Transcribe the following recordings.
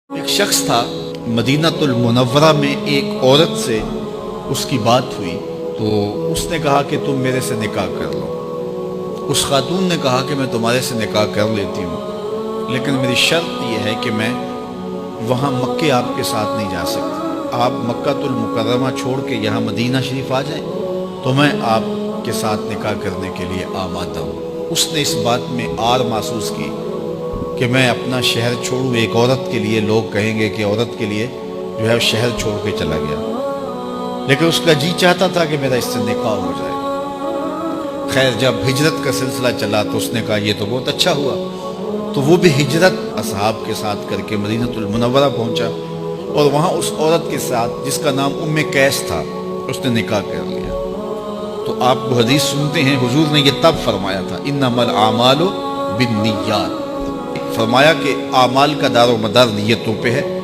ایک شخص تھا مدینۃ المنورہ میں، ایک عورت سے اس کی بات ہوئی تو اس نے کہا کہ تم میرے سے نکاح کر لو۔ اس خاتون نے کہا کہ میں تمہارے سے نکاح کر لیتی ہوں، لیکن میری شرط یہ ہے کہ میں وہاں مکے آپ کے ساتھ نہیں جا سکتی، آپ مکہ المکرمہ چھوڑ کے یہاں مدینہ شریف آ جائیں تو میں آپ کے ساتھ نکاح کرنے کے لیے آمادہ ہوں۔ اس نے اس بات میں آر محسوس کی کہ میں اپنا شہر چھوڑوں، ایک عورت کے لیے لوگ کہیں گے کہ عورت کے لیے جو ہے شہر چھوڑ کے چلا گیا، لیکن اس کا جی چاہتا تھا کہ میرا اس سے نکاح ہو جائے۔ خیر جب ہجرت کا سلسلہ چلا تو اس نے کہا یہ تو بہت اچھا ہوا، تو وہ بھی ہجرت اصحاب کے ساتھ کر کے مدینۃ المنورہ پہنچا اور وہاں اس عورت کے ساتھ جس کا نام ام قیس تھا اس نے نکاح کر لیا۔ تو آپ وہ حدیث سنتے ہیں، حضور نے یہ تب فرمایا تھا انما الاعمال بالنیات، فرمایا کہ اعمال کا دار و مدار نیتوں پہ ہے۔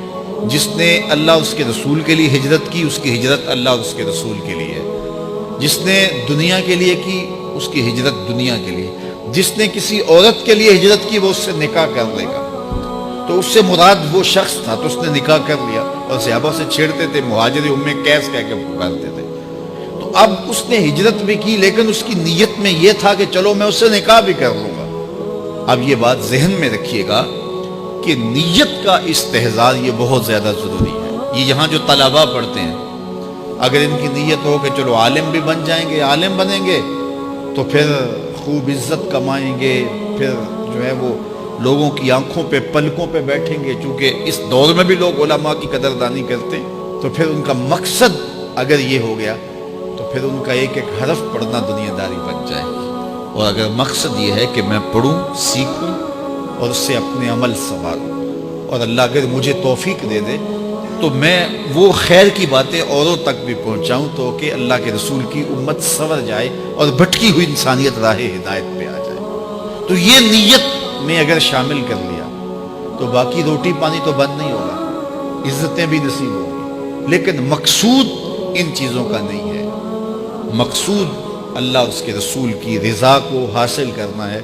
جس نے اللہ اس کے رسول کے لیے ہجرت کی، اس کی ہجرت اللہ اور اس کے رسول کے لیے ہے۔ جس نے دنیا کے لیے کی، اس کی ہجرت دنیا کے لیے۔ جس نے کسی عورت کے لیے ہجرت کی وہ اس سے نکاح کر لے گا۔ تو اس سے مراد وہ شخص تھا، تو اس نے نکاح کر لیا اور صحابہ سے چھیڑتے تھے، مہاجر ام قیس کہہ کے پکارتے تھے۔ تو اب اس نے ہجرت بھی کی، لیکن اس کی نیت میں یہ تھا کہ چلو میں اس سے نکاح بھی کر لوں گا۔ اب یہ بات ذہن میں رکھیے گا کہ نیت کا استحضار یہ بہت زیادہ ضروری ہے۔ یہ یہاں جو طلباء پڑھتے ہیں، اگر ان کی نیت ہو کہ چلو عالم بھی بن جائیں گے، عالم بنیں گے تو پھر خوب عزت کمائیں گے، پھر جو ہے وہ لوگوں کی آنکھوں پہ پلکوں پہ بیٹھیں گے، چونکہ اس دور میں بھی لوگ علماء کی قدردانی کرتے ہیں، تو پھر ان کا مقصد اگر یہ ہو گیا تو پھر ان کا ایک ایک حرف پڑھنا دنیا داری بن جائے گی۔ اور اگر مقصد یہ ہے کہ میں پڑھوں، سیکھوں اور اس سے اپنے عمل سنواروں، اور اللہ اگر مجھے توفیق دے دے تو میں وہ خیر کی باتیں اوروں تک بھی پہنچاؤں تو کہ اللہ کے رسول کی امت سنور جائے اور بھٹکی ہوئی انسانیت راہ ہدایت پہ آ جائے۔ تو یہ نیت میں اگر شامل کر لیا تو باقی روٹی پانی تو بند نہیں ہوگا، عزتیں بھی نصیب ہوگی، لیکن مقصود ان چیزوں کا نہیں ہے۔ مقصود اللہ اور اس کے رسول کی رضا کو حاصل کرنا ہے۔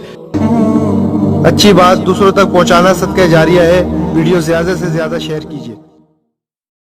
اچھی بات دوسروں تک پہنچانا صدقہ جاریہ ہے۔ ویڈیو زیادہ سے زیادہ شیئر کیجیے۔